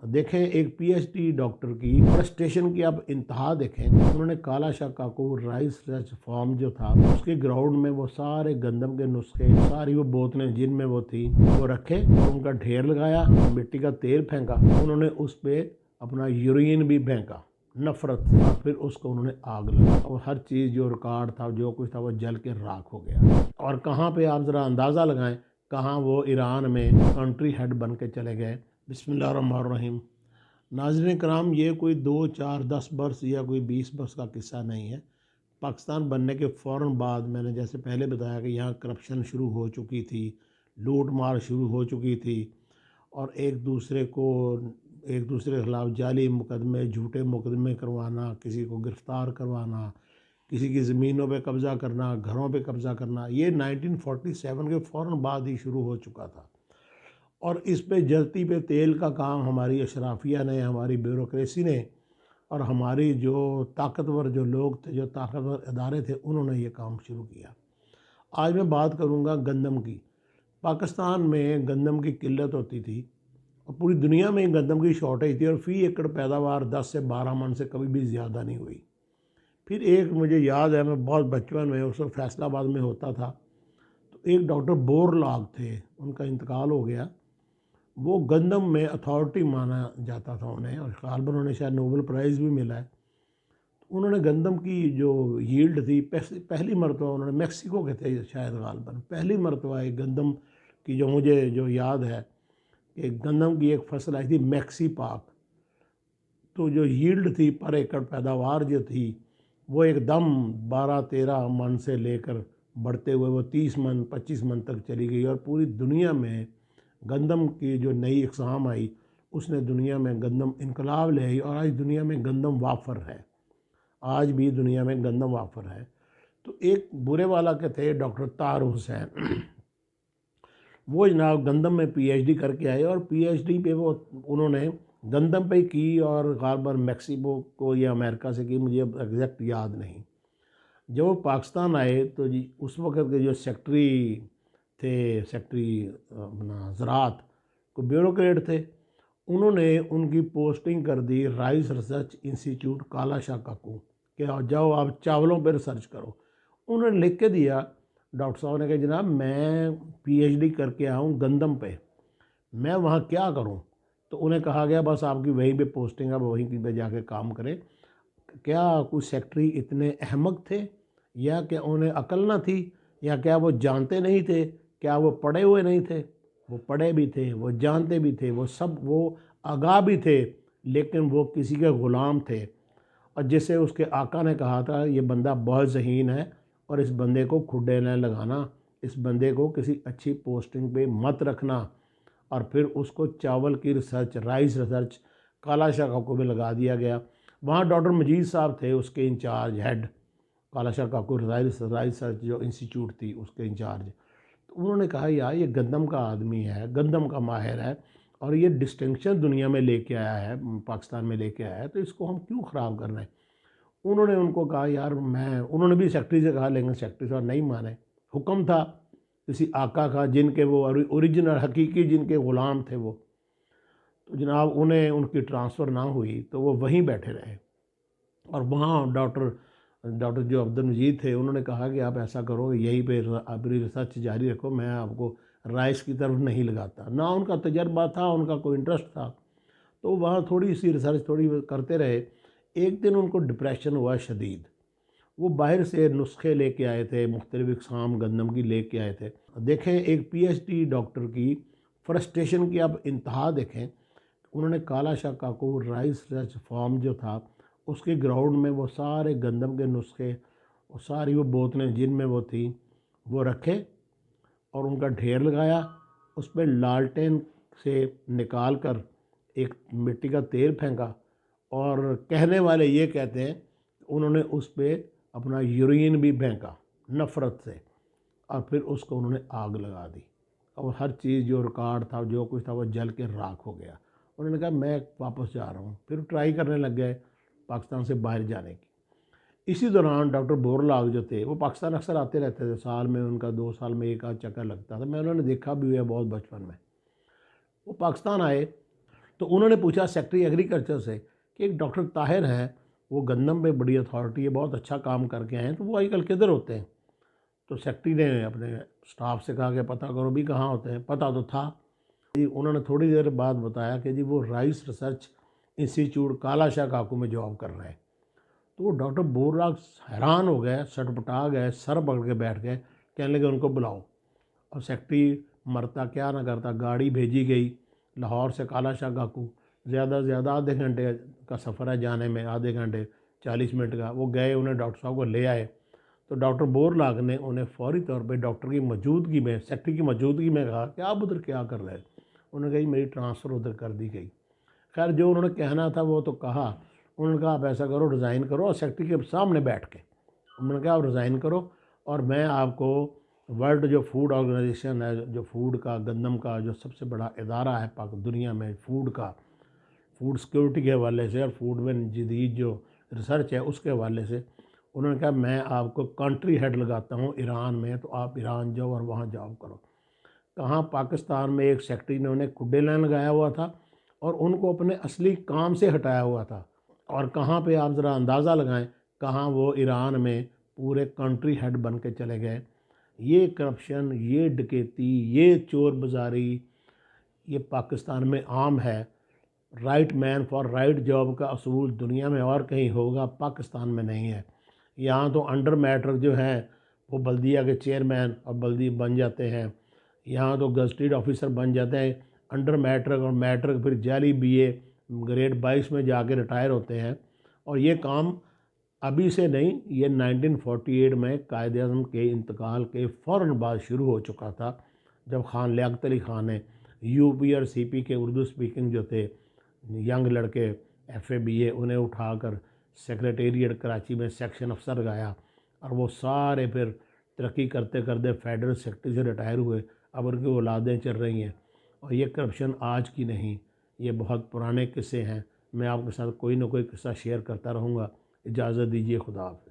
देखें एक PhD doctor की फ्रस्ट्रेशन की आप इंतहा देखें। उन्होंने काला शाह काकू राइस रिसर्च फार्म जो था उसके ग्राउंड में वो सारे गंदम के नुस्खे, सारी वो बोतलें जिनमें वो थी वो रखे और उनका ढेर लगाया, मिट्टी का तेल फेंका, उन्होंने उस पर अपना यूरिन भी फेंका नफरत से, और फिर उसको उन्होंने आग लगा और हर चीज़ जो रिकॉर्ड था जो कुछ था वो जल के राख हो गया। और कहाँ पे आप ज़रा अंदाज़ा लगाएं कहाँ वो ईरान में कंट्री हेड बन के चले गए। बिस्मिल्लाहिर्रहमानिर्रहीम। नाज़रीन कराम, ये कोई 2 4 10 बरस या कोई 20 बरस का किस्सा नहीं है। पाकिस्तान बनने के फ़ौर बाद मैंने जैसे पहले बताया कि यहाँ करप्शन शुरू हो चुकी थी, लूट मार शुरू हो चुकी थी और एक दूसरे के ख़िलाफ़ जाली मुकदमे, झूठे मुकदमे करवाना, किसी को गिरफ़्तार करवाना, किसी की ज़मीनों पे कब्ज़ा करना, घरों पे कब्ज़ा करना, ये 1947 के फ़ौर बाद ही शुरू हो चुका था। और इस पे जलती पे तेल का काम हमारी अशराफिया ने, हमारी ब्यूरोक्रेसी ने और हमारी जो ताकतवर जो लोग थे, जो ताकतवर इदारे थे, उन्होंने ये काम शुरू किया। आज मैं बात करूँगा गंदम की। पाकिस्तान में गंदम की किल्लत होती थी और पूरी दुनिया में गंदम की शॉर्टेज थी और फ़ी एकड़ पैदावार 10 से 12 मन से कभी भी ज़्यादा नहीं हुई। फिर एक मुझे याद है, मैं बहुत बचपन में उस वक्त फैसलाबाद में होता था, तो एक डॉक्टर बोरलाग थे, उनका इंतकाल हो गया। वो गंदम में अथॉरिटी माना जाता था उन्हें और गालिबन उन्हें शायद नोबेल प्राइज़ भी मिला है। तो उन्होंने गंदम की जो यील्ड थी पहली मरतबा उन्होंने, मैक्सिको के थे शायद गालिबन, पहली मरतबा एक गंदम की जो मुझे जो याद है कि गंदम की एक फसल आई थी मैक्सी पाक। तो जो यील्ड थी पर एकड़ पैदावार जो थी वो एकदम 12-13 मन से लेकर बढ़ते हुए वो 30 मन 25 मन तक चली गई और पूरी दुनिया में गंदम की जो नई इकसाम आई उसने दुनिया में गंदम इनकलाब ले आई और आज दुनिया में गंदम वाफर है। आज भी दुनिया में गंदम वाफर है। तो एक बुरे वाला के थे डॉक्टर तार हुसैन, वो जनाब गंदम में पीएचडी करके आए और पीएचडी पे वो उन्होंने गंदम पे की और गालिबन मैक्सिको को या अमेरिका से की, मुझे एग्जैक्ट याद नहीं। जब वो पाकिस्तान आए तो जी उस वक्त के जो सेक्रेटरी थे, सेक्रेटरी अपना ज़राअत को ब्यूरोक्रेट थे, उन्होंने उनकी पोस्टिंग कर दी राइस रिसर्च इंस्टीट्यूट काला शाह काकू कि जाओ आप चावलों पर रिसर्च करो। उन्होंने लिख के दिया, डॉक्टर साहब ने कहा जनाब मैं पीएचडी करके आया हूँ गंदम पे, मैं वहाँ क्या करूँ? तो उन्हें कहा गया बस आपकी वहीं पे पोस्टिंग है, आप वहीं पे जाके काम करें। क्या कुछ सेक्रेटरी इतने अहमक थे या क्या उन्हें अकल ना थी या क्या वो जानते नहीं थे? क्या वो पढ़े हुए नहीं थे? वो पढ़े भी थे, वो जानते भी थे, वो आगाह भी थे, लेकिन वो किसी के ग़ुलाम थे। और जैसे उसके आका ने कहा था ये बंदा बहुत ज़हीन है और इस बंदे को खुड्डे न लगाना, इस बंदे को किसी अच्छी पोस्टिंग पे मत रखना। और फिर उसको चावल की रिसर्च, राइस रिसर्च काला शाह काकू में लगा दिया गया। वहाँ डॉक्टर मजीद साहब थे उसके इंचार्ज हेड, काला शाह काकू राइस रिसर्च जो इंस्टीट्यूट थी उसके इंचार्ज। तो उन्होंने कहा यार ये गंदम का आदमी है, गंदम का माहिर है और ये डिस्टिंक्शन दुनिया में लेके आया है, पाकिस्तान में लेके आया है, तो इसको हम क्यों ख़राब कर रहे हैं। उन्होंने उनको कहा यार उन्होंने भी सेक्रेटरी से कहा, लेकिन सेक्रेटरी साहब नहीं माने। हुक्म था किसी आका का जिनके वो ओरिजिनल हकीकी जिनके ग़ुलाम थे वो, तो जनाब उन्हें उनकी ट्रांसफ़र ना हुई तो वो वहीं बैठे रहे। और वहाँ डॉक्टर डॉक्टर जो अब्दुल मजीद थे उन्होंने कहा कि आप ऐसा करो यहीं पे अपनी रिसर्च जारी रखो, मैं आपको राइस की तरफ नहीं लगाता। ना उनका तजर्बा था, उनका कोई इंटरेस्ट था, तो वहाँ थोड़ी सी रिसर्च थोड़ी करते रहे। एक दिन उनको डिप्रेशन हुआ शदीद। वो बाहर से नुस्खे लेके आए थे, मुख्तलिफ़ इक़साम गंदम की लेके आए थे। देखें एक पीएचडी डॉक्टर की फ्रस्ट्रेशन की आप इंतहा देखें। उन्होंने काला शाह काकू राइस रिसर्च फार्म जो था उसके ग्राउंड में वो सारे गंदम के नुस्खे और सारी वो बोतलें जिनमें वो थी वो रखे और उनका ढेर लगाया। उस पर लालटेन से निकाल कर एक मिट्टी का तेल फेंका और कहने वाले ये कहते हैं उन्होंने उस पर अपना यूरिन भी फेंका नफ़रत से और फिर उसको उन्होंने आग लगा दी और हर चीज़ जो रिकॉर्ड था जो कुछ था वो जल के राख हो गया। उन्होंने कहा मैं वापस जा रहा हूँ, फिर ट्राई करने लग गए पाकिस्तान से बाहर जाने की। इसी दौरान डॉक्टर बोरलाग जो थे वो पाकिस्तान अक्सर आते रहते थे, साल में उनका 2 साल में एक आध चक्कर लगता था, मैं उन्होंने देखा भी हुआ बहुत बचपन में। वो पाकिस्तान आए तो उन्होंने पूछा सेक्रेटरी एग्रीकल्चर से कि एक डॉक्टर ताहिर हैं, वो गंदम पे बड़ी अथॉरिटी है, बहुत अच्छा काम करके आए हैं, तो वो आजकल किधर होते हैं? तो सेक्रेटरी ने अपने स्टाफ से कहा कि पता करो भी कहाँ होते हैं। पता तो था जी, उन्होंने थोड़ी देर बाद बताया कि जी वो राइस रिसर्च इंस्टीट्यूट काला शाह काकू में जॉब कर रहे हैं। तो वो डॉक्टर बोर्राग हैरान हो गए, सटपटा गए, सर पकड़ के बैठ गए, कहने लगे उनको बुलाओ। और सेक्रेटरी मरता क्या ना करता, गाड़ी भेजी गई लाहौर से काला शाह काकू, ज़्यादा से ज़्यादा आधे घंटे का सफ़र है जाने में, आधे घंटे 40 मिनट का। वो गए, उन्हें डॉक्टर साहब को ले आए। तो डॉक्टर बोरलाग ने उन्हें फौरी तौर पे डॉक्टर की मौजूदगी में, सेक्रेटरी की मौजूदगी में कहा कि आप उधर क्या कर रहे हैं? उन्होंने कहा मेरी ट्रांसफ़र उधर कर दी गई। खैर जो उन्होंने कहना था वो तो कहा। उन्होंने कहा आप ऐसा करो, रिज़ाइन करो, और सेक्रेटरी के सामने बैठ के उन्होंने कहा आप रिज़ाइन करो और मैं आपको वर्ल्ड जो फूड ऑर्गेनाइजेशन है, जो फूड का, गंदम का जो सबसे बड़ा इदारा है पाक दुनिया में फूड का, फूड सिक्योरिटी के हवाले से और फूड में जदीद जो रिसर्च है उसके हवाले से, उन्होंने कहा मैं आपको कंट्री हेड लगाता हूँ ईरान में, तो आप ईरान जाओ और वहाँ जॉब करो। कहाँ पाकिस्तान में एक सेक्रेटरी ने उन्हें कुड्डे लाइन लगाया हुआ था और उनको अपने असली काम से हटाया हुआ था, और कहाँ पे आप ज़रा अंदाज़ा लगाएं, कहाँ वो ईरान में पूरे कंट्री हेड बन के चले गए। ये करप्शन, ये डकैती, ये चोर बाज़ारी, ये पाकिस्तान में आम है। Right man for right job का असूल दुनिया में और कहीं होगा, पाकिस्तान में नहीं है। यहाँ तो अंडर मैटर जो हैं वो बल्दिया के चेयरमैन और बल्दी बन जाते हैं, यहाँ तो गजटेड ऑफिसर बन जाते हैं अंडर मैट्रिक, और मैट्रिक फिर जाली बीए ग्रेड 22 में जाके रिटायर होते हैं। और ये काम अभी से नहीं, ये 1948 में कायद आज़म के इंतकाल के फ़ौरन बाद शुरू हो चुका था, जब खान लियाकत अली खान ने यूपी और सीपी के उर्दू स्पीकिंग जो थे यंग लड़के एफ़ए बीए, उन्हें उठाकर सेक्रेटेरिएट कराची में सेक्शन अफसर लगाया, और वो सारे फिर तरक्की करते करते फेडरल सेक्रेटरी से रिटायर हुए। अब उनकी औलादें चल रही हैं। और ये करप्शन आज की नहीं, ये बहुत पुराने किस्से हैं। मैं आपके साथ कोई ना कोई किस्सा शेयर करता रहूँगा। इजाज़त दीजिए, खुदा हाफ़िज़।